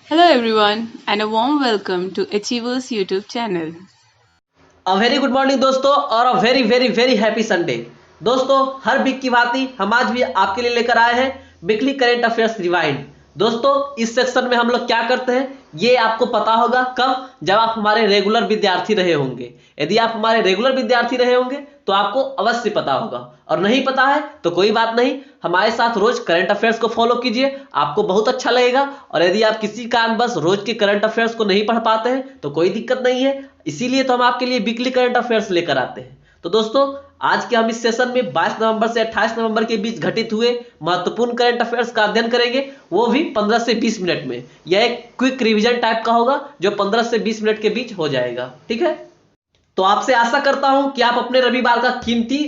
Hello everyone and a warm welcome to Achievers YouTube channel. A very good morning दोस्तों और a very very very happy Sunday. दोस्तों हर week की भांति हम आज भी आपके लिए लेकर आए हैं वीकली करंट अफेयर्स रिवाइंड। दोस्तों इस सेक्शन में हम लोग क्या करते हैं ये आपको पता होगा कब, जब आप हमारे रेगुलर विद्यार्थी रहे होंगे। यदि आप हमारे रेगुलर विद्यार्थी रहे होंगे तो आपको अवश्य पता होगा, और नहीं पता है तो कोई बात नहीं, हमारे साथ रोज करंट अफेयर्स को फॉलो कीजिए, आपको बहुत अच्छा लगेगा। और यदि आप किसी कारणवश रोज के करंट अफेयर्स को नहीं पढ़ पाते हैं तो कोई दिक्कत नहीं है, इसीलिए तो हम आपके लिए वीकली करंट अफेयर्स लेकर आते हैं। तो दोस्तों आज के हम इस सेशन में 22 नवंबर से 28 नवंबर के बीच घटित हुए महत्वपूर्ण करंट अफेयर्स का अध्ययन करेंगे, वो भी 15 से 20 मिनट में। यह एक क्विक रिवीजन टाइप का होगा जो 15 से 20 मिनट के बीच हो जाएगा, ठीक है। तो आपसे आशा करता हूं कि आप अपने रविवार का कीमती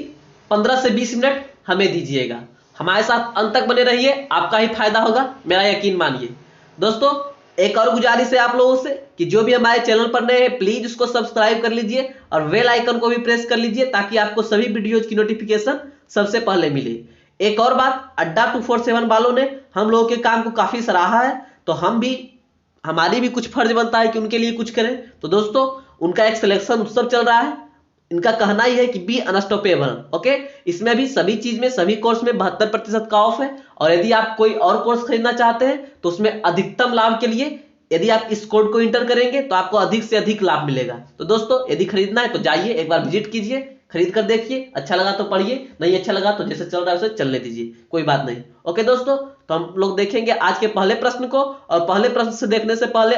15 से 20 मिनट हमें दीजिएगा। हमारे साथ अंत तक बने रहिए, आपका ही फायदा होगा, मेरा यकीन मानिए। दोस्तों एक और गुजारिश है आप लोगों से कि जो भी हमारे चैनल पर नए हैं प्लीज उसको सब्सक्राइब कर लीजिए और बेल आइकन को भी प्रेस कर लीजिए ताकि आपको सभी वीडियोज की नोटिफिकेशन सबसे पहले मिले। एक और बात, अड्डा 247 वालों ने हम लोगों के काम को काफी सराहा है, तो हमारी भी कुछ फर्ज बनता है कि उनके लिए कुछ करें। तो दोस्तों उनका एक सिलेक्शन उत्सव चल रहा है, इनका कहना ही है कि बी अनस्टॉपेबल। ओके, इसमें भी सभी चीज में, सभी कोर्स में 72% का ऑफ है, और यदि आप कोई और कोर्स खरीदना चाहते हैं तो उसमें अधिकतम लाभ के लिए यदि आप इस कोड को इंटर करेंगे तो आपको अधिक से अधिक लाभ मिलेगा। तो दोस्तों यदि खरीदना है तो जाइए एक बार विजिट कीजिए, खरीद कर देखिए, अच्छा लगा तो पढ़िए, नहीं अच्छा लगा तो जैसे चल रहा है उसे चलने दीजिए, कोई बात नहीं। ओके दोस्तों, तो हम लोग देखेंगे आज के पहले प्रश्न को, और पहले प्रश्न से देखने से पहले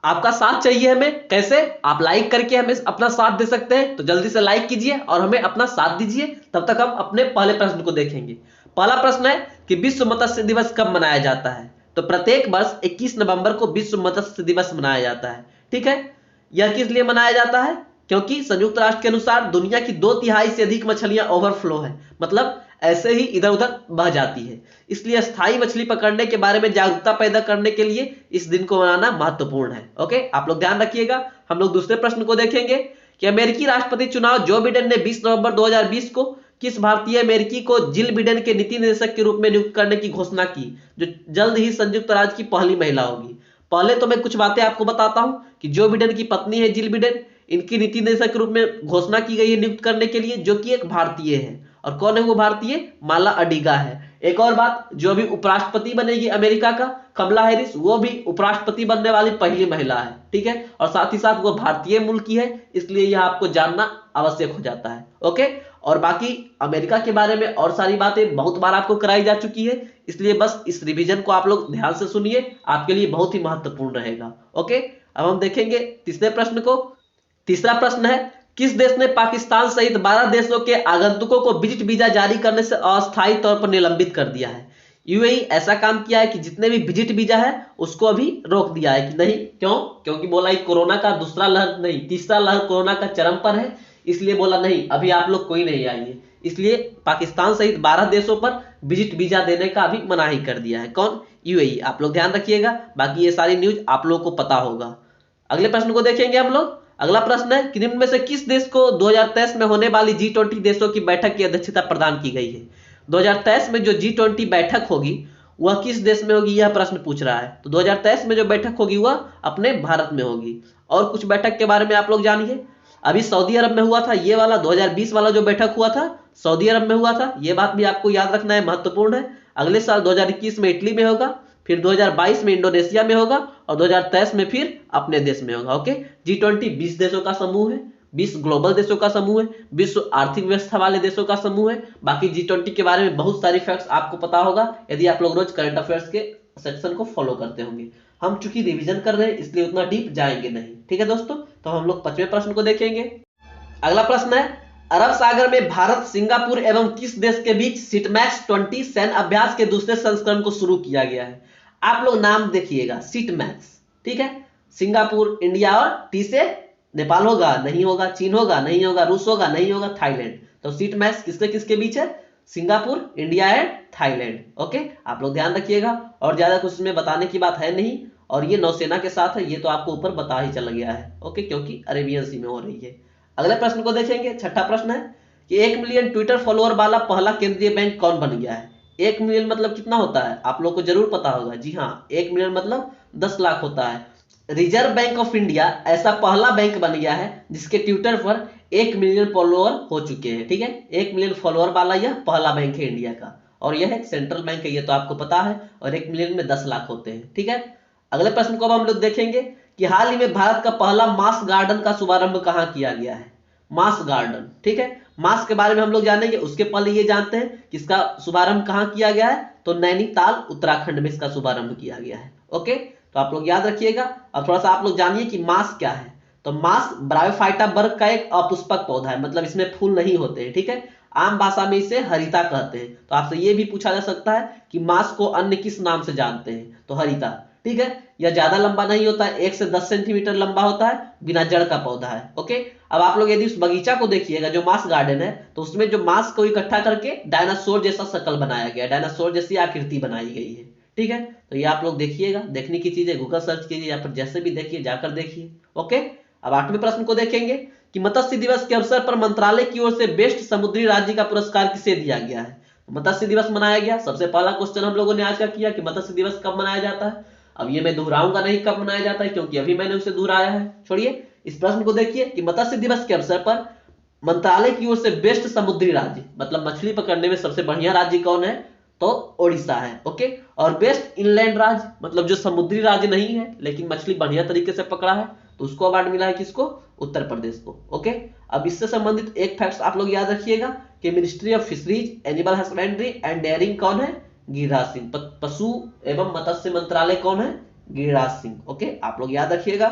आपका साथ चाहिए हमें। कैसे? आप लाइक करके हमें अपना साथ दे सकते हैं, तो जल्दी से लाइक कीजिए और हमें अपना साथ दीजिए। तब तक हम अपने पहले प्रश्न को देखेंगे। पहला प्रश्न है कि विश्व मत्स्य दिवस कब मनाया जाता है? तो प्रत्येक वर्ष 21 नवंबर को विश्व मत्स्य दिवस मनाया जाता है, ठीक है। यह किस लिए मनाया जाता है? क्योंकि संयुक्त राष्ट्र के अनुसार दुनिया की 2/3 से अधिक मछलियां ओवरफ्लो है, मतलब ऐसे ही इधर उधर बह जाती है। इसलिए स्थायी मछली पकड़ने के बारे में जागरूकता पैदा करने के लिए इस दिन को मनाना महत्वपूर्ण है। ओके, आप लोग ध्यान रखिएगा। हम लोग दूसरे प्रश्न को देखेंगे कि अमेरिकी राष्ट्रपति चुनाव जो बिडेन ने 20 नवंबर 2020 को किस भारतीय अमेरिकी को जिल बिडेन के नीति निदेशक के रूप में नियुक्त करने की घोषणा की, जो जल्द ही संयुक्त राज्य की पहली महिला होगी। पहले तो मैं कुछ बातें आपको बताता हूं कि जो बिडेन की पत्नी है जिल बिडेन, इनकी नीति निदेशक के रूप में घोषणा की गई है नियुक्त करने के लिए, जो कि एक भारतीय है। और कौन है वो भारतीय? माला अडिगा है। एक और बात, जो भी उपराष्ट्रपति बनेगी अमेरिका का, कमला हैरिस, वो भी उपराष्ट्रपति बनने वाली पहली महिला है, ठीक है। और साथ ही साथ वो भारतीय मूल की है, इसलिए यह आपको जानना आवश्यक हो जाता है। ओके, और बाकी अमेरिका के बारे में और सारी बातें बहुत बार आपको कराई जा चुकी है, इसलिए बस इस रिवीजन को आप लोग ध्यान से सुनिए, आपके लिए बहुत ही महत्वपूर्ण रहेगा। ओके, अब हम देखेंगे तीसरे प्रश्न को। तीसरा प्रश्न है, किस देश ने पाकिस्तान सहित 12 देशों के आगंतुकों को विजिट वीजा जारी करने से अस्थायी तौर पर निलंबित कर दिया है? यूएई ऐसा काम किया है कि जितने भी विजिट वीजा है उसको अभी रोक दिया है कि नहीं। क्यों? क्योंकि बोला ही कोरोना का दूसरा लहर नहीं, तीसरा लहर कोरोना का चरम पर है, इसलिए बोला नहीं अभी आप लोग कोई नहीं आइए। इसलिए पाकिस्तान सहित 12 देशों पर विजिट वीजा देने का अभी मनाही कर दिया है। कौन? यूएई। आप लोग ध्यान रखिएगा, बाकी ये सारी न्यूज आप लोगों को पता होगा। अगले प्रश्न को देखेंगे हम लोग। अगला प्रश्न है कि निम्न में से किस देश को 2023 में होने वाली G20 देशों की बैठक की अध्यक्षता प्रदान की गई है? 2023 में जो G20 बैठक होगी वह किस देश में होगी, यह प्रश्न पूछ रहा है। तो 2023 में जो बैठक होगी वह अपने भारत में होगी। और कुछ बैठक के बारे में आप लोग जानिए। अभी सऊदी अरब में हुआ था ये वाला 2020 वाला जो बैठक हुआ था, सऊदी अरब में हुआ था, ये बात भी आपको याद रखना है, महत्वपूर्ण है। अगले साल 2021 में इटली में होगा, फिर 2022 में इंडोनेशिया में होगा, और 2023 में फिर अपने देश में होगा। ओके, G20 20 देशों का समूह है, 20 ग्लोबल देशों का समूह है, विश्व आर्थिक व्यवस्था वाले देशों का समूह है। बाकी G20 के बारे में बहुत सारी फैक्ट्स आपको पता होगा यदि आप लोग रोज करंट अफेयर्स के सेक्शन को फॉलो करते होंगे। हम चूंकि रिवीजन कर रहे हैं इसलिए उतना डीप जाएंगे नहीं, ठीक है दोस्तों। तो हम लोग 5वें प्रश्न को देखेंगे। अगला प्रश्न है, अरब सागर में भारत, सिंगापुर एवं किस देश के बीच सिटमैक्स 20 सैन्य अभ्यास के दूसरे संस्करण को शुरू किया गया है? आप लोग नाम देखिएगा, सिटमैक्स, ठीक है। सिंगापुर, इंडिया, और टी से नेपाल होगा नहीं होगा, चीन होगा नहीं होगा, रूस होगा नहीं होगा, थाईलैंड। तो सिटमैक्स किसके किसके बीच है? Singapore, India and Thailand. Okay, आप लोग ध्यान रखिएगा, और ज्यादा कुछ इसमें बताने की बात है नहीं। और ये नौसेना के साथ है, ये तो आपको ऊपर बता ही चला गया है। ओके, क्योंकि अरेबियन सी में हो रही है। अगले प्रश्न को देखेंगे। छठा प्रश्न है कि 1 मिलियन ट्विटर फॉलोअर वाला पहला केंद्रीय बैंक कौन बन गया है? 1 मिलियन मतलब कितना होता है आप लोग को जरूर पता होगा। जी हाँ, 1 मिलियन मतलब 10 लाख होता है। रिजर्व बैंक ऑफ इंडिया ऐसा पहला बैंक बन गया है जिसके ट्विटर पर 1 मिलियन फॉलोअर हो चुके हैं। ठीक है, 1 मिलियन फॉलोअर वाला यह पहला बैंक है इंडिया का, और यह एक सेंट्रल बैंक है, ये तो आपको पता है, और 1 मिलियन में 10 लाख होते हैं। ठीक है, अगले प्रश्न को अब हम लोग देखेंगे कि हाल ही में भारत का पहला मास गार्डन का शुभारंभ कहाँ किया गया है। मास गार्डन, ठीक है, मास के बारे में हम लोग जानेंगे, उसके पहले ये जानते हैं कि इसका शुभारंभ कहाँ किया गया है। तो नैनीताल उत्तराखंड में इसका शुभारंभ किया गया है। ओके, तो आप लोग याद रखिएगा। अब थोड़ा सा आप लोग जानिए कि मास क्या है। तो मास ब्रायोफाइटा वर्ग का एक अपुष्पक पौधा है, मतलब इसमें फूल नहीं होते हैं। ठीक है, आम भाषा में इसे हरिता कहते हैं। तो आपसे ये भी पूछा जा सकता है कि मास को अन्य किस नाम से जानते हैं, तो हरिता। ठीक है, यह ज्यादा लंबा नहीं होता है, 1 से 10 सेंटीमीटर लंबा होता है, बिना जड़ का पौधा है। ओके, अब आप लोग यदि उस बगीचा को देखिएगा जो मास गार्डन है, तो उसमें जो मास को इकट्ठा करके डायनासोर जैसा शक्ल बनाया गया है, डायनासोर जैसी आकृति बनाई गई है। ठीक है, तो ये आप लोग देखिएगा, देखने की चीज है, गूगल सर्च कीजिए या फिर जैसे भी देखिए, जाकर देखिए। ओके, अब 8वें प्रश्न को देखेंगे कि मत्स्य दिवस के अवसर पर मंत्रालय की ओर से बेस्ट समुद्री राज्य का पुरस्कार किसे दिया गया है। मत्स्य दिवस मनाया गया। सबसे पहला क्वेश्चन हम लोगों ने आज का किया कि मत्स्य दिवस कब मनाया जाता है। अब ये मैं दोहराऊंगा नहीं कब मनाया जाता है, क्योंकि अभी मैंने उसे दोहराया है। छोड़िए, इस प्रश्न को देखिए कि मत्स्य दिवस के अवसर पर मंत्रालय की ओर से बेस्ट समुद्री राज्य, मतलब मछली पकड़ने में सबसे बढ़िया राज्य कौन है, तो ओडिशा है। ओके, और बेस्ट इनलैंड राज्य, मतलब जो समुद्री राज्य नहीं है लेकिन मछली बढ़िया तरीके से पकड़ा है, तो उसको अवार्ड मिला है किसको, उत्तर प्रदेश को। ओके, अब इससे संबंधित एक फैक्ट आप लोग याद रखिएगा कि ministry of fisheries, animal husbandry and dairying कौन है, गिरिराज सिंह। पशु एवं मत्स्य मंत्रालय कौन है, गिरिराज सिंह। ओके, आप लोग याद रखिएगा।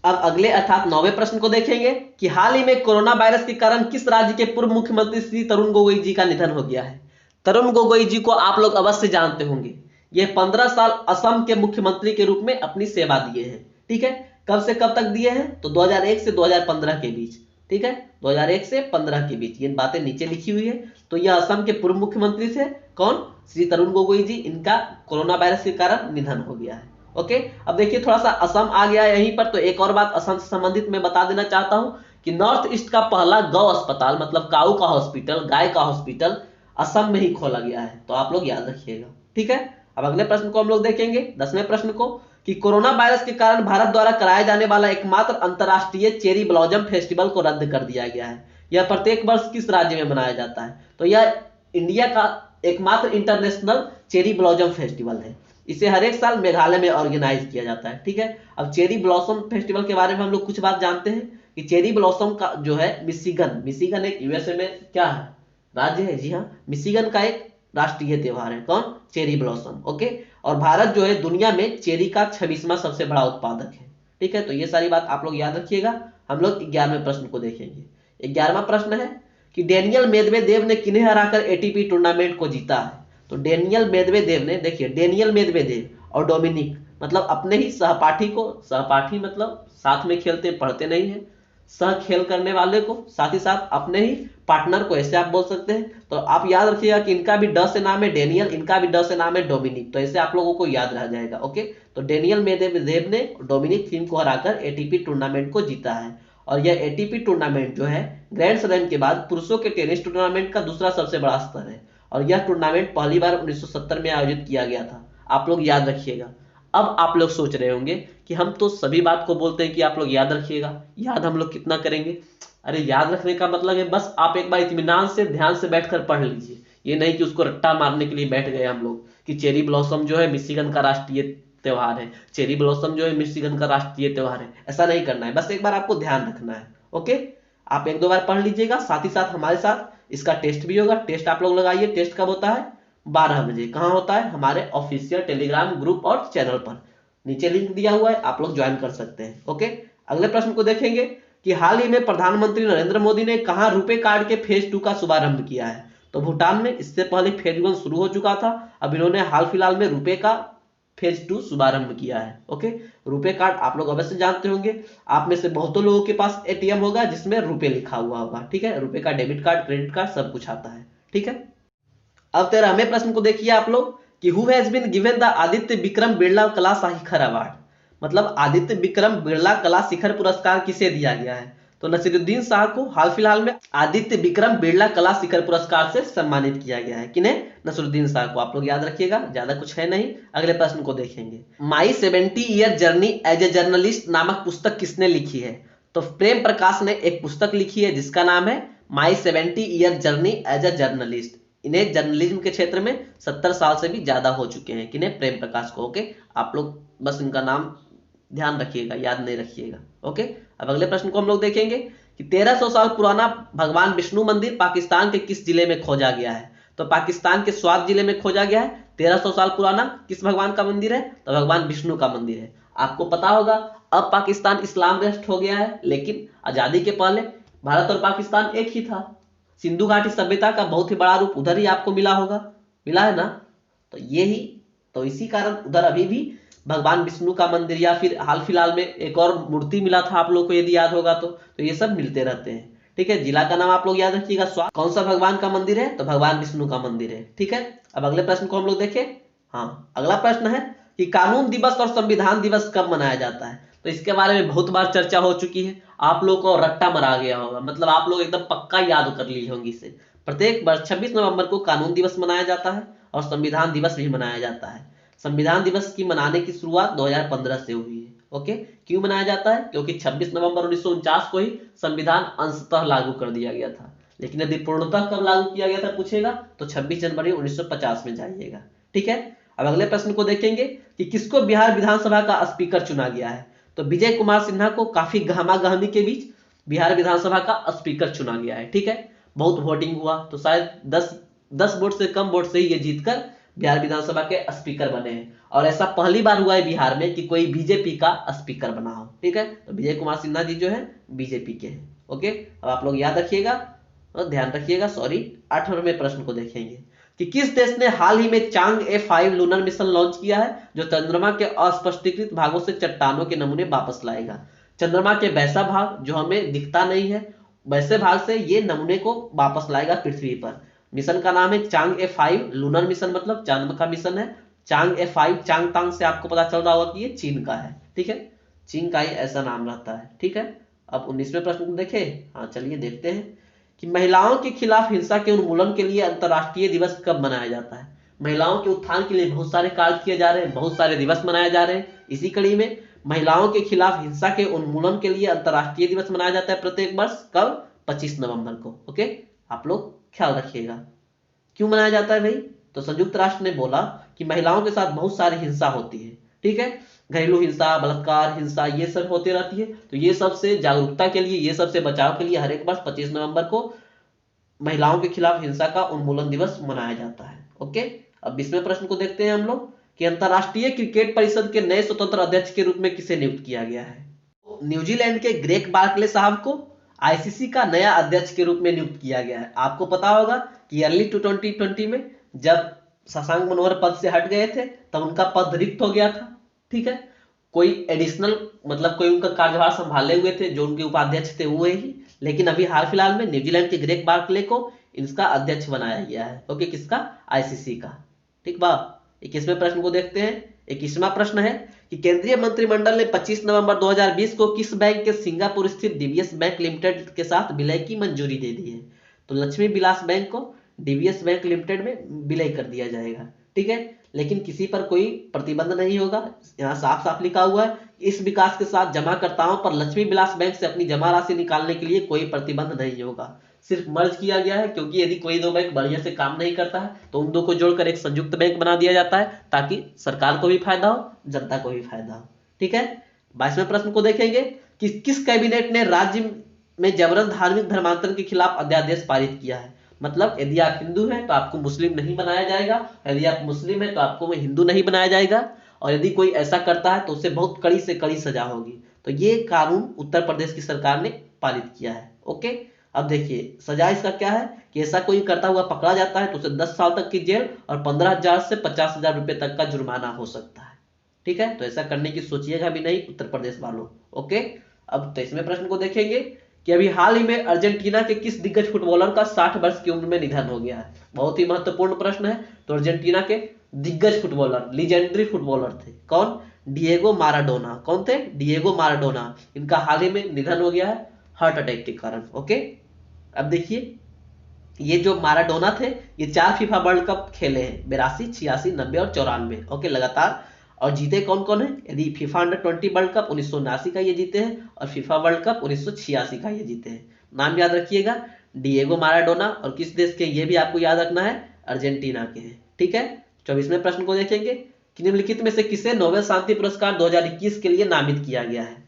अब अगले अर्थात 9वें प्रश्न को देखेंगे कि हाल ही में कोरोना वायरस के कारण किस राज्य के पूर्व मुख्यमंत्री श्री तरुण गोगोई जी का निधन हो गया है। तरुण गोगोई जी को आप लोग अवश्य जानते होंगे। ये 15 साल असम के मुख्यमंत्री के रूप में अपनी सेवा दिए हैं। ठीक है, कब से कब तक दिए हैं, तो 2001 से 2015 के बीच। ठीक है, 2001 से 15 के बीच, ये बातें नीचे लिखी हुई है। तो यह असम के पूर्व मुख्यमंत्री थे, कौन, श्री तरुण गोगोई जी। इनका कोरोना वायरस के कारण निधन हो गया है। ओके, अब देखिए थोड़ा सा असम आ गया है यहीं पर, तो एक और बात असम से संबंधित मैं बता देना चाहता हूं कि नॉर्थ ईस्ट का पहला गौ अस्पताल, मतलब काऊ का हॉस्पिटल, गाय का हॉस्पिटल असम में ही खोला गया है। तो आप लोग याद रखिएगा। ठीक है, अब अगले प्रश्न को हम लोग देखेंगे, 10वें प्रश्न को, कि कोरोना वायरस के कारण भारत द्वारा कराया जाने वाला एकमात्र अंतरराष्ट्रीय चेरी ब्लॉसम फेस्टिवल को रद्द कर दिया गया है। यह प्रत्येक वर्ष किस राज्य में मनाया जाता है, तो यह इंडिया का एकमात्र इंटरनेशनल चेरी ब्लॉसम फेस्टिवल है। इसे हर एक साल मेघालय में ऑर्गेनाइज किया जाता है। ठीक है, अब चेरी ब्लॉसम फेस्टिवल के बारे में हम लोग कुछ बात जानते हैं कि चेरी ब्लॉसम का जो है मिशिगन एक यूएसए में क्या है, राज्य है। जी हाँ, मिशिगन का एक राष्ट्रीय त्योहार है, कौन, चेरी ब्लॉसम। ओके, और भारत जो है दुनिया में चेरी का 26वां सबसे बड़ा उत्पादक है। ठीक है, तो ये सारी बात आप लोग याद रखिएगा। हम लोग 11वें प्रश्न को देखेंगे। 11वां प्रश्न है कि डेनियल मेदवेदेव ने किन्हें हराकर एटीपी टूर्नामेंट को जीता है। तो डेनियल मेदवेदेव ने, देखिए डेनियल मेदवेदेव और डोमिनिक, मतलब अपने ही सहपाठी को, सहपाठी मतलब साथ में खेलते पढ़ते नहीं है, सह खेल करने वाले को, साथ ही साथ अपने ही पार्टनर को, ऐसे आप बोल सकते हैं। तो आप याद रखिएगा कि इनका भी ड से नाम है डेनियल, इनका भी ड से नाम है डोमिनिक, तो ऐसे आप लोगों को याद रह जाएगा। ओके, तो डेनियल मेदवेदेव ने डोमिनिक थीम को हराकर एटीपी टूर्नामेंट को जीता है। और यह एटीपी टूर्नामेंट जो है ग्रैंड स्लैम के बाद पुरुषों के टेनिस टूर्नामेंट का दूसरा सबसे बड़ा स्तर है, और यह टूर्नामेंट पहली बार 1970 में आयोजित किया गया था। आप लोग याद रखिएगा। अब आप लोग सोच रहे होंगे कि हम तो सभी बात को बोलते हैं कि आप लोग याद रखिएगा, याद हम लोग कितना करेंगे। अरे याद रखने का मतलब है बस आप एक बार इत्मीनान से ध्यान से बैठकर पढ़ लीजिए, ये नहीं कि उसको रट्टा मारने के लिए बैठ गए हम लोग कि चेरी ब्लॉसम जो है मिशिगन का राष्ट्रीय त्योहार है, चेरी ब्लॉसम जो है मिशिगन का राष्ट्रीय त्योहार है। ऐसा नहीं करना है, बस एक बार आपको ध्यान रखना है। ओके, आप 1-2 बार पढ़ लीजिएगा, साथ ही साथ हमारे साथ इसका टेस्ट भी होगा। टेस्ट आप लोग लगाइए। टेस्ट कब होता है, 12 बजे। कहाँ होता है, हमारे ऑफिशियल टेलीग्राम ग्रुप और चैनल पर, नीचे लिंक दिया हुआ है, आप लोग ज्वाइन कर सकते हैं। ओके, अगले प्रश्न को देखेंगे कि हाल ही में प्रधानमंत्री नरेंद्र मोदी ने कहां रुपे कार्ड के फेज 2 का शुभारंभ किया है। तो भूटान में। इससे पहले फेज 1 शुरू हो चुका था, अब इन्होंने हाल फिलहाल में रुपे का फेज 2 शुभारंभ किया है। ओके, रुपे कार्ड आप लोग अवश्य जानते होंगे। आप में से बहुतों लोगों के पास एटीएम होगा जिसमें रुपे लिखा हुआ होगा। ठीक है, रुपे का डेबिट कार्ड, क्रेडिट कार्ड सब कुछ आता है। ठीक है, अब 13वें प्रश्न को देखिए आप लोग कि who has been given the Aditya Vikram Birla Kala Shikhar award, मतलब आदित्य विक्रम बिरला कला शिखर पुरस्कार किसे दिया गया है। तो नसीरुद्दीन शाह को हाल फिलहाल में आदित्य विक्रम बिरला कला शिखर पुरस्कार से सम्मानित किया गया है। किन्हें? नसीरुद्दीन शाह को। आप लोग याद रखिएगा, ज्यादा कुछ है नहीं। अगले प्रश्न को देखेंगे। My 70 year journey as a journalist नामक पुस्तक किसने लिखी है? तो प्रेम प्रकाश ने एक पुस्तक लिखी है जिसका नाम है my 70 year journey as a journalist. इन्हें जर्नलिज्म के क्षेत्र में 70 साल से भी ज्यादा हो चुके हैं। किन्हें? प्रेम प्रकाश को। ओके, आप लोग बस इनका नाम ध्यान रखिएगा, याद नहीं रखिएगा। ओके, अब अगले प्रश्न को हम लोग देखेंगे कि 1300 साल पुराना भगवान विष्णु मंदिर पाकिस्तान के किस जिले में खोजा गया है? तो पाकिस्तान के स्वात जिले में खोजा गया है। 1300 साल पुराना किस भगवान का मंदिर है? तो भगवान विष्णु का मंदिर है। आपको पता होगा अब पाकिस्तान इस्लाम राष्ट्र हो गया है, लेकिन आजादी के पहले भारत और पाकिस्तान एक ही था। सिंधु घाटी सभ्यता का बहुत ही बड़ा रूप उधर ही आपको मिला होगा, मिला है ना? तो यही तो इसी कारण उधर अभी भी भगवान विष्णु का मंदिर, या फिर हाल फिलहाल में एक और मूर्ति मिला था आप लोग को यदि याद होगा तो ये सब मिलते रहते हैं। ठीक है, जिला का नाम आप लोग याद रखिएगा। स्वात कौन सा भगवान का मंदिर है? तो भगवान विष्णु का मंदिर है। ठीक है, अब अगले प्रश्न को हम लोग देखें। हाँ, अगला प्रश्न है कि कानून दिवस और संविधान दिवस कब मनाया जाता है? तो इसके बारे में बहुत बार चर्चा हो चुकी है। आप लोग को रट्टा मरा गया होगा, मतलब आप लोग एकदम पक्का याद कर लिए होंगे इसे। प्रत्येक वर्ष 26 नवंबर को कानून दिवस मनाया जाता है और संविधान दिवस भी मनाया जाता है। संविधान दिवस की मनाने की शुरुआत 2015 से हुई है। ओके, क्यों मनाया जाता है? क्योंकि 26 नवंबर 1949 को ही संविधान अंशतः लागू कर दिया गया था, लेकिन यदि पूर्णतः कब लागू किया गया था पूछेगा तो 26 जनवरी 1950 में जाइएगा। ठीक है, अब अगले प्रश्न को देखेंगे कि किसको बिहार विधानसभा का स्पीकर चुना गया है? तो विजय कुमार सिन्हा को काफी गहमा-गहमी के बीच बिहार विधानसभा का स्पीकर चुना गया है। ठीक है, बहुत वोटिंग हुआ तो शायद 10 वोट से कम वोट से ही ये जीतकर बिहार विधानसभा के स्पीकर बने हैं, और ऐसा पहली बार हुआ है बिहार में कि कोई बीजेपी का स्पीकर बना हो। ठीक है, तो विजय कुमार सिन्हा जी जो है बीजेपी के हैं। ओके, अब आप लोग याद रखिएगा और ध्यान रखिएगा। 8वें प्रश्न को देखेंगे कि किस देश ने हाल ही में चांग ए5 लूनर मिशन लॉन्च किया है जो चंद्रमा के अस्पष्टीकृत भागों से चट्टानों के नमूने वापस लाएगा? चंद्रमा के वैसा भाग जो हमें दिखता नहीं है, वैसे भाग से ये नमूने को वापस लाएगा पृथ्वी पर। मिशन का नाम है चांग ए5 लूनर मिशन, मतलब चांद का मिशन है। चांग ए5, चांग तांग से आपको पता चल रहा होगा कि ये चीन का है। ठीक है, चीन का ही ऐसा नाम रहता है। ठीक है, अब 19वें प्रश्न को देखें। हाँ, चलिए देखते हैं कि महिलाओं के खिलाफ हिंसा के उन्मूलन के लिए अंतर्राष्ट्रीय दिवस कब मनाया जाता है? महिलाओं के उत्थान के लिए बहुत सारे कार्य किए जा रहे हैं, बहुत सारे दिवस मनाए जा रहे हैं। इसी कड़ी में महिलाओं के खिलाफ हिंसा के उन्मूलन के लिए अंतर्राष्ट्रीय दिवस मनाया जाता है प्रत्येक वर्ष। कब? 25 नवंबर को। ओके, आप लोग ख्याल रखिएगा। क्यों मनाया जाता है भाई? तो संयुक्त राष्ट्र ने बोला कि महिलाओं के साथ बहुत सारी हिंसा होती है। ठीक है, घरेलू हिंसा, बलात्कार, हिंसा, ये सब होती रहती है। तो ये सब से जागरूकता के लिए, ये सब से बचाव के लिए हर एक वर्ष 25 नवंबर को महिलाओं के खिलाफ हिंसा का उन्मूलन दिवस मनाया जाता है। ओके, अब 20वें प्रश्न को देखते हैं हम लोग कि अंतरराष्ट्रीय क्रिकेट परिषद के नए स्वतंत्र अध्यक्ष के रूप में किसे नियुक्त किया गया है? न्यूजीलैंड के ग्रेग बार्कले साहब को आईसीसी का नया अध्यक्ष के रूप में नियुक्त किया गया है। आपको पता होगा कि अर्ली 2020 में जब शशांक मनोहर पद से हट गए थे तब उनका पद रिक्त हो गया था। ठीक है, कोई एडिशनल मतलब कोई उनका कार्यभार संभाले हुए थे जो उनके उपाध्यक्ष थे वो ही, लेकिन अभी हाल फिलहाल में न्यूजीलैंड के ग्रेग बार्कले को इसका अध्यक्ष बनाया गया है। ओके, किसका? आईसीसी का। ठीक बा, 21वें प्रश्न को देखते हैं। 21वां प्रश्न है कि केंद्रीय मंत्रिमंडल ने 25 नवंबर 2020 को किस बैंक के सिंगापुर स्थित डीबीएस बैंक लिमिटेड के साथ विलय की मंजूरी दे दी है? तो लक्ष्मी विलास बैंक को डीबीएस बैंक लिमिटेड में विलय कर दिया जाएगा। ठीक है, लेकिन किसी पर कोई प्रतिबंध नहीं होगा। यहाँ साफ साफ लिखा हुआ है इस विकास के साथ जमाकर्ताओं पर लक्ष्मी विलास बैंक से अपनी जमा राशि निकालने के लिए कोई प्रतिबंध नहीं होगा। सिर्फ मर्ज किया गया है, क्योंकि यदि कोई दो बैंक बढ़िया से काम नहीं करता है तो उन दो को जोड़कर एक संयुक्त बैंक बना दिया जाता है, ताकि सरकार को भी फायदा हो, जनता को भी फायदा हो। ठीक है, 22वें प्रश्न को देखेंगे कि किस कैबिनेट ने राज्य में जबरन धार्मिक धर्मांतरण के खिलाफ अध्यादेश पारित किया है? मतलब यदि आप हिंदू हैं तो आपको मुस्लिम नहीं बनाया जाएगा, यदि आप मुस्लिम हैं तो आपको हिंदू नहीं बनाया जाएगा, और यदि कोई ऐसा करता है तो उसे बहुत कड़ी से कड़ी सजा होगी। तो ये कानून उत्तर प्रदेश की सरकार ने पारित किया है। ओके, अब देखिए सजा इसका क्या है कि ऐसा कोई करता हुआ पकड़ा जाता है तो उसे 10 साल तक की जेल और 15,000 से 50,000 रुपए तक का जुर्माना हो सकता है। ठीक है, तो ऐसा करने की सोचिएगा भी नहीं उत्तर प्रदेश वालों। ओके, अब 23वें प्रश्न को देखेंगे कि अभी हाल ही में अर्जेंटीना के किस दिग्गज फुटबॉलर का 60 वर्ष की उम्र में निधन हो गया है? बहुत ही महत्वपूर्ण प्रश्न है। तो अर्जेंटीना के दिग्गज फुटबॉलर, लीजेंडरी फुटबॉलर थे। कौन? Diego Maradona. कौन थे? Diego Maradona. इनका हाल ही में निधन हो गया है। हार्ट अटैक के कारण। ओके, अब देखिए ये जो माराडोना थे ये 4 फीफा वर्ल्ड कप खेले हैं, 82, 86, 90 और 94। ओके, लगातार। और जीते कौन कौन है? यदि फीफा अंडर 20 वर्ल्ड कप 1979 का ये जीते हैं, और फीफा वर्ल्ड कप 1986 का ये जीते हैं। नाम याद रखिएगा, डिएगो माराडोना। और किस देश के ये भी आपको याद रखना है, अर्जेंटीना के हैं। ठीक है, 24वें प्रश्न को देखेंगे कि निम्नलिखित में से किसे नोबेल शांति पुरस्कार 2021 के लिए नामित किया गया है?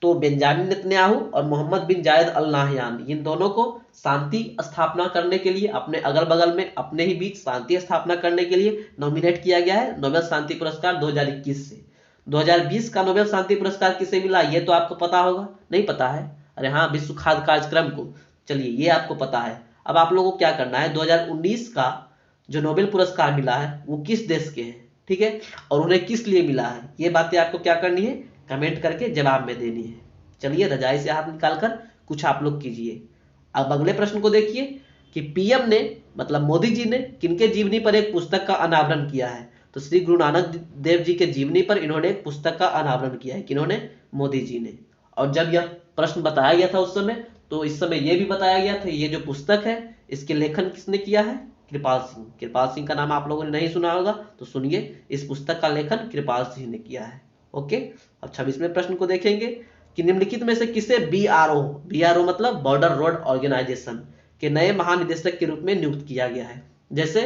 तो बेंजामिन नेतन्याहू और मोहम्मद बिन जायद अल नाहयान, इन दोनों को शांति स्थापना करने के लिए, अपने अगल बगल में अपने ही बीच शांति स्थापना करने के लिए नॉमिनेट किया गया है नोबेल शांति पुरस्कार 2021 से। 2020 का नोबेल शांति पुरस्कार किसे मिला ये तो आपको पता होगा, नहीं पता है? अरे हाँ, विश्व खाद्य कार्यक्रम को। चलिए, ये आपको पता है। अब आप लोगों को क्या करना है, 2019 का जो नोबेल पुरस्कार मिला है वो किस देश के हैं, ठीक है, और उन्हें किस लिए मिला है, ये बातें आपको क्या करनी है, कमेंट करके जवाब में देनी है। चलिए, रजाई से हाथ निकालकर कुछ आप लोग कीजिए। अब अगले प्रश्न को देखिए कि पीएम ने, मतलब मोदी जी ने, किनके जीवनी पर एक पुस्तक का अनावरण किया है? तो श्री गुरु नानक देव जी के जीवनी पर इन्होंने एक पुस्तक का अनावरण किया है। किन्होंने? मोदी जी ने। और जब यह प्रश्न बताया गया था उस समय, तो इस समय यह भी बताया गया था ये जो पुस्तक है इसके लेखन किसने किया है? कृपाल सिंह। कृपाल सिंह का नाम आप लोगों ने नहीं सुना होगा, तो सुनिए, इस पुस्तक का लेखन कृपाल सिंह ने किया है। ओके, अब 26वें प्रश्न को देखेंगे कि निम्नलिखित में से किसे बीआरओ, बीआरओ मतलब बॉर्डर रोड ऑर्गेनाइजेशन, के नए महानिदेशक के रूप में नियुक्त किया गया है? जैसे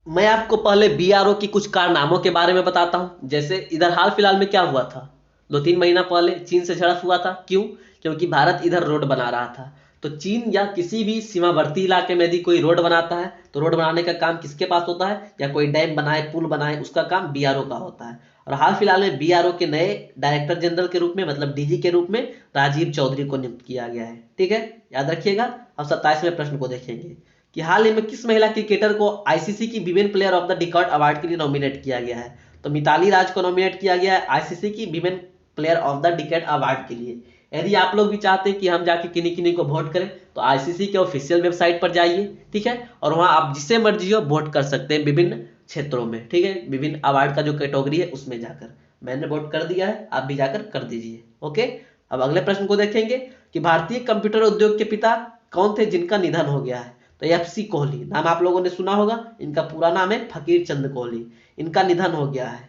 मैं आपको पहले बीआरओ की कुछ कारनामों के बारे में बताता हूं। जैसे इधर हाल फिलहाल में क्या हुआ था, 2-3 महीना पहले चीन से झड़प हुआ था। क्यों? क्योंकि भारत इधर रोड बना रहा था। तो चीन या किसी भी सीमावर्ती इलाके में यदि कोई रोड बनाता है तो रोड बनाने का काम किसके पास होता है? या कोई डैम बनाए, पुल बनाए, उसका काम बीआरओ का होता है। और हाल फिलहाल में बीआरओ के नए डायरेक्टर जनरल के रूप में, मतलब डीजी के रूप में, राजीव चौधरी को नियुक्त किया गया है। ठीक है, याद रखिएगा। अब 27वें प्रश्न को देखेंगे कि हाल ही में किस महिला क्रिकेटर को आईसीसी की women player of the decade award के लिए नॉमिनेट किया गया है? तो मिताली राज को नॉमिनेट किया गया है आईसीसी की women player of the decade award के लिए। यदि आप लोग भी चाहते हैं कि हम जाके किन्हीं किन्हीं को वोट करें, तो आईसीसी के ऑफिशियल वेबसाइट पर जाइए, ठीक है, और वहां आप जिसे मर्जी हो वोट कर सकते हैं विभिन्न क्षेत्रों में। ठीक है, विभिन्न अवार्ड का जो कैटेगरी है उसमें जाकर। मैंने वोट कर दिया है, आप भी जाकर कर दीजिए। ओके, अब अगले प्रश्न को देखेंगे कि भारतीय कंप्यूटर उद्योग के पिता कौन थे जिनका निधन हो गया है? तो एफसी कोहली, नाम आप लोगों ने सुना होगा। इनका पूरा नाम है फकीर चंद कोहली। इनका निधन हो गया है।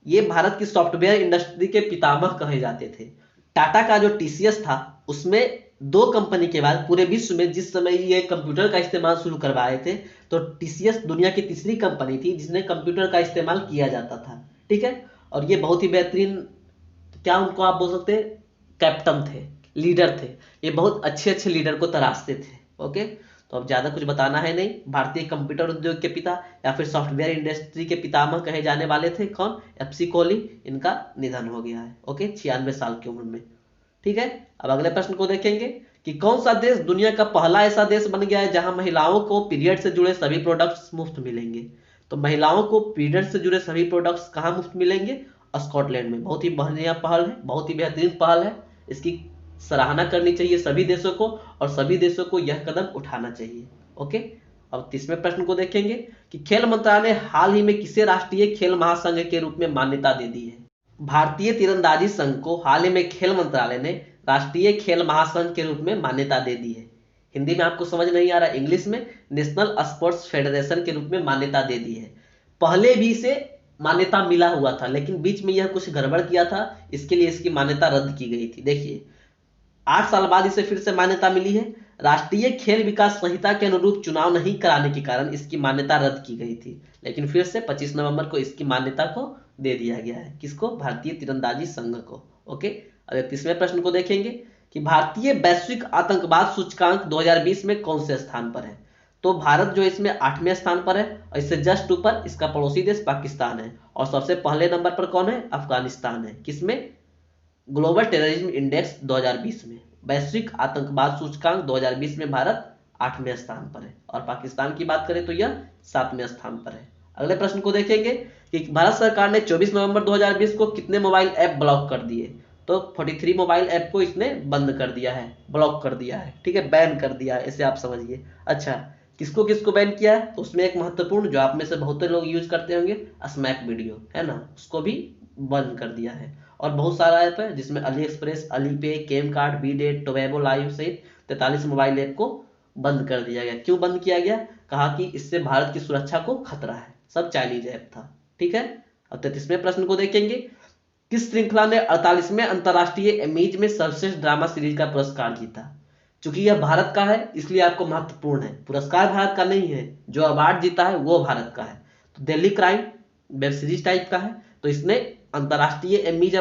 ये भारत की सॉफ्टवेयर इंडस्ट्री के पितामह कहे जाते थे। टाटा का जो टीसीएस था उसमें 2 कंपनी के बाद पूरे विश्व में जिस समय ये कंप्यूटर का इस्तेमाल शुरू करवाए थे, तो टीसीएस दुनिया की तीसरी कंपनी थी जिसने कंप्यूटर का इस्तेमाल किया जाता था। ठीक है, और ये बहुत ही बेहतरीन, क्या उनको आप बोल सकते हैं, कैप्टन थे, लीडर थे। ये बहुत अच्छे अच्छे लीडर को तराशते थे। ओके, तो अब ज्यादा कुछ बताना है नहीं। भारतीय कंप्यूटर उद्योग के पिता या फिर सॉफ्टवेयर इंडस्ट्री के पितामह कहे जाने वाले थे कौन? एफसी कोहली। इनका निधन हो गया है। ओके, 96 साल की उम्र में। ठीक है, अब अगले प्रश्न को देखेंगे कि कौन सा देश दुनिया का पहला ऐसा देश बन गया है जहां महिलाओं को पीरियड से जुड़े सभी प्रोडक्ट्स मुफ्त मिलेंगे? तो महिलाओं को पीरियड से जुड़े सभी प्रोडक्ट्स कहां मुफ्त मिलेंगे? स्कॉटलैंड में। बहुत ही बढ़िया पहल है, बहुत ही बेहतरीन पहल है। इसकी सराहना करनी चाहिए सभी देशों को, और सभी देशों को यह कदम उठाना चाहिए। ओके, अब 30वें प्रश्न को देखेंगे कि खेल मंत्रालय ने हाल ही में किसे राष्ट्रीय खेल महासंघ के रूप में मान्यता दे दी है? भारतीय तीरंदाजी संघ को हाल ही में खेल मंत्रालय ने राष्ट्रीय खेल महासंघ के रूप में मान्यता दे दी है। हिंदी में आपको समझ नहीं आ रहा, इंग्लिश में नेशनल स्पोर्ट्स फेडरेशन के रूप में मान्यता दे दी है। पहले भी इसे मान्यता मिला हुआ था, लेकिन बीच में यह कुछ गड़बड़ किया था, इसके लिए इसकी मान्यता रद्द की गई थी। देखिए, 8 साल बाद इसे फिर से मान्यता मिली है। राष्ट्रीय खेल विकास संहिता के अनुरूप चुनाव नहीं कराने के कारण इसकी मान्यता रद्द की गई थी, लेकिन फिर से 25 नवंबर को इसकी मान्यता को दे दिया गया है। किसको? भारतीय तीरंदाजी संघ को। ओके, अब 31वें प्रश्न को देखेंगे कि भारतीय वैश्विक आतंकवाद सूचकांक 2020 में कौन से स्थान पर है? तो भारत जो इसमें 8वें स्थान पर है, और इससे जस्ट ऊपर इसका पड़ोसी देश पाकिस्तान है, और सबसे पहले नंबर पर कौन है? अफगानिस्तान है। किसमें? ग्लोबल टेररिज्म इंडेक्स 2020 में। वैश्विक आतंकवाद सूचकांक 2020 में भारत 8वें स्थान पर है, और पाकिस्तान की बात करें तो यह 7वें स्थान पर है। अगले प्रश्न को देखेंगे कि भारत सरकार ने 24 नवंबर 2020 को कितने मोबाइल ऐप ब्लॉक कर दिए? तो 43 मोबाइल ऐप को इसने बंद कर दिया है, ब्लॉक कर दिया है। ठीक है, बैन कर दिया है, ऐसे आप समझिए। अच्छा, किसको किसको बैन किया है? तो उसमें एक महत्वपूर्ण, जो आप में से बहुत लोग यूज करते होंगे, स्मैक वीडियो है ना, उसको भी बंद कर दिया है। और बहुत सारा ऐप है जिसमें अली एक्सप्रेस, अली पे, केम कार्ड, बी डेट, टोबैगो लाइव सहित 43 मोबाइल ऐप को बंद कर दिया गया। क्यों बंद किया गया? कहा कि इससे भारत की सुरक्षा को खतरा है। सब चाइनीज ऐप था। ठीक है। अब 33वें प्रश्न को देखेंगे। किस श्रृंखला ने 48वें अंतरराष्ट्रीय एमीज में सर्वश्रेष्ठ ड्रामा सीरीज का पुरस्कार जीता? चूंकि यह भारत का है इसलिए आपको महत्वपूर्ण है, पुरस्कार भारत का नहीं है, जो अवार्ड जीता है वो भारत का है। तो Delhi crime web series type का है, तो इसने अंतरराष्ट्रीय एमीज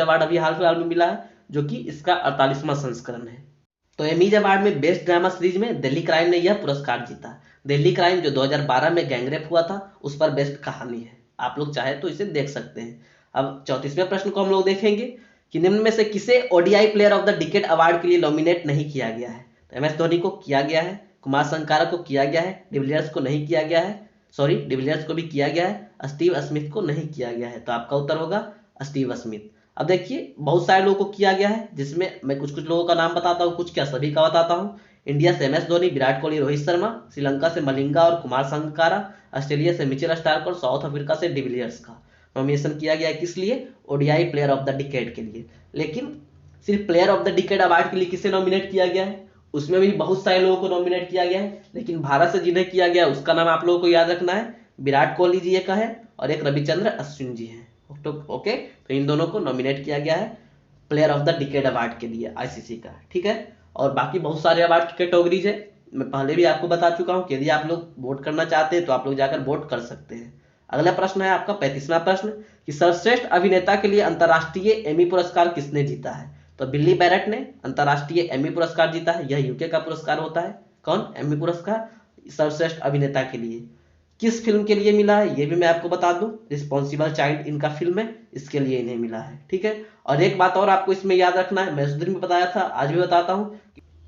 अवार्ड अभी हाल फिलहाल में मिला है, जो कि इसका 48वां संस्करण है। तो एमीज अवार्ड में बेस्ट ड्रामा सीरीज में दिल्ली क्राइम ने यह पुरस्कार जीता। दिल्ली क्राइम जो 2012 में गैंगरेप हुआ था उस पर बेस्ट कहानी है, आप लोग चाहे तो इसे देख सकते हैं। अब 34वें प्रश्न को हम लोग देखेंगे कि निम्न में से किसे ODI player of the decade award के लिए नॉमिनेट नहीं किया गया है? तो एमएस धोनी को किया गया है, कुमार संगकारा को किया गया है, डिविलियर्स को नहीं किया गया है, सॉरी डिविलियर्स को भी किया गया है, स्टीव स्मिथ को नहीं किया गया है। तो आपका उत्तर होगा स्टीव स्मिथ। अब देखिए बहुत सारे लोगों को किया गया है, जिसमें मैं कुछ लोगों का नाम बताता हूँ, कुछ क्या सभी का बताता हूँ। इंडिया से एमएस धोनी, विराट कोहली, रोहित शर्मा, श्रीलंका से मलिंगा और कुमार संगकारा, ऑस्ट्रेलिया से मिचेल स्टार्क और साउथ अफ्रीका से डिविलियर्स का नॉमिनेशन किया गया है। किस लिए? ODI player of the decade के लिए। लेकिन सिर्फ player of the decade award के लिए किसे नॉमिनेट किया गया है? उसमें भी बहुत सारे लोगों को नॉमिनेट किया गया है, लेकिन भारत से जिन्हें किया गया उसका नाम आप लोगों को याद रखना है। विराट कोहली जी एक है और एक रविचंद्र अश्विन जी है। ओके, तो इन दोनों को नॉमिनेट किया गया है player of the decade award के लिए आईसीसी का। ठीक है। और बाकी बहुत सारे अवार्ड की कैटेगरीज है, मैं पहले भी आपको बता चुका हूँ कि यदि आप लोग वोट करना चाहते हैं तो आप लोग जाकर वोट कर सकते हैं। अगला प्रश्न है आपका 35वां प्रश्न कि सर्वश्रेष्ठ अभिनेता के लिए अंतरराष्ट्रीय एमी पुरस्कार किसने जीता है? तो बिल्ली बैरट ने अंतरराष्ट्रीय एमी पुरस्कार जीता है। यह यूके का पुरस्कार होता है। कौन? एमी पुरस्कार सर्वश्रेष्ठ अभिनेता के लिए। किस फिल्म के लिए मिला है ये भी मैं आपको बता दूं, रिस्पॉन्सिबल चाइल्ड इनका फिल्म है, इसके लिए इन्हें मिला है। ठीक है। और एक बात और आपको इसमें याद रखना है, मैं उस दिन भी बताया था, आज भी बताता हूँ,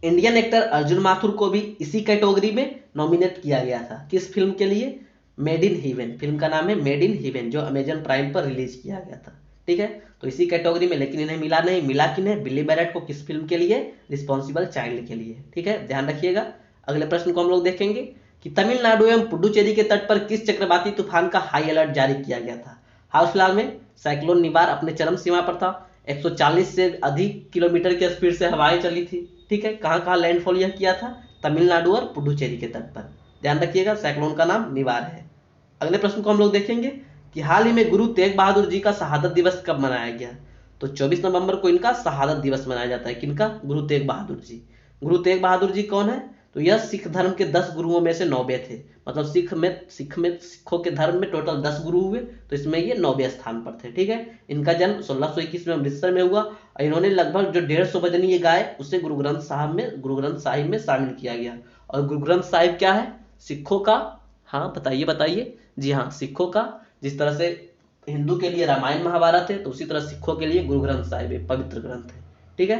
इंडियन एक्टर अर्जुन माथुर को भी इसी कैटेगरी में नॉमिनेट किया गया था। किस फिल्म के लिए? Made in heaven. फिल्म का नाम है मेड इन हेवन, जो अमेजन प्राइम पर रिलीज किया गया था। ठीक है। तो इसी कैटेगरी में, लेकिन इन्हें मिला नहीं। मिला किन्हें? बिल्ली बैरट को। किस फिल्म के लिए? रिस्पॉन्सिबल चाइल्ड के लिए। ठीक है, ध्यान रखिएगा। अगले प्रश्न को हम लोग देखेंगे कि तमिलनाडु एवं पुडुचेरी के तट पर किस चक्रवाती तूफान का हाई अलर्ट जारी किया गया था? हाल फिलहाल में साइक्लोन निवार अपने चरम सीमा पर था। 140 से अधिक किलोमीटर की स्पीड से हवाएं चली थी। ठीक है। कहां कहां लैंडफॉल यह किया था? तमिलनाडु और पुडुचेरी के तट पर। ध्यान रखिएगा, साइक्लोन का नाम निवार है। अगले प्रश्न को हम लोग देखेंगे कि हाल ही में गुरु तेग बहादुर जी का शहादत दिवस कब मनाया गया? तो 24 नवंबर को इनका शहादत दिवस मनाया जाता है। किनका? गुरु तेग बहादुर जी। गुरु तेग बहादुर जी कौन है? तो यह सिख धर्म के 10 गुरुओं में से 9वें थे। मतलब सिखों के धर्म में टोटल 10 गुरु हुए, तो इसमें ये 9वें स्थान पर थे। ठीक है। इनका जन्म 1621 में अमृतसर में हुआ और इन्होंने लगभग जो 150 वजनीय गाय उसे गुरु ग्रंथ साहिब में शामिल किया गया। और गुरु ग्रंथ साहिब क्या है? सिखों का, हाँ बताइए बताइए। जी हाँ, सिखों का, जिस तरह से हिंदू के लिए रामायण महाभारत है तो उसी तरह सिखों के लिए गुरु ग्रंथ साहिब एक पवित्र ग्रंथ है। ठीक है।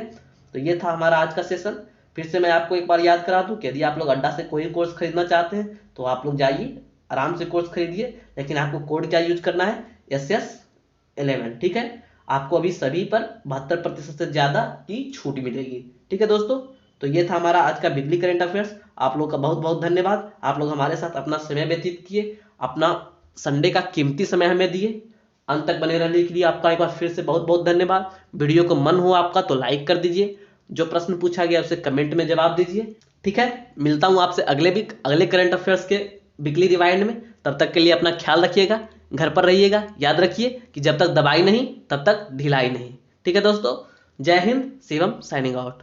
तो ये था हमारा आज का सेशन। फिर से मैं आपको एक बार याद करा दूं कि यदि आप लोग अड्डा से कोई कोर्स खरीदना चाहते हैं तो आप लोग जाइए, आराम से कोर्स खरीदिए, लेकिन आपको कोड क्या यूज करना है? SS11। ठीक है। आपको अभी सभी पर 72% से ज्यादा की छूट मिलेगी। ठीक है दोस्तों, तो ये था हमारा आज का वीकली करंट अफेयर्स। आप लोग का बहुत बहुत धन्यवाद। आप लोग हमारे साथ अपना समय व्यतीत किए, अपना संडे का कीमती समय हमें दिए। अंत तक बने रहने के लिए आपका एक बार फिर से बहुत बहुत धन्यवाद। वीडियो को मन हो आपका तो लाइक कर दीजिए, जो प्रश्न पूछा गया उसे कमेंट में जवाब दीजिए। ठीक है। मिलता हूं आपसे अगले करंट अफेयर्स के वीकली रिवाइंड में। तब तक के लिए अपना ख्याल रखिएगा, घर पर रहिएगा। याद रखिए कि जब तक दवाई नहीं तब तक ढिलाई नहीं। ठीक है दोस्तों, जय हिंद। Shivam signing out.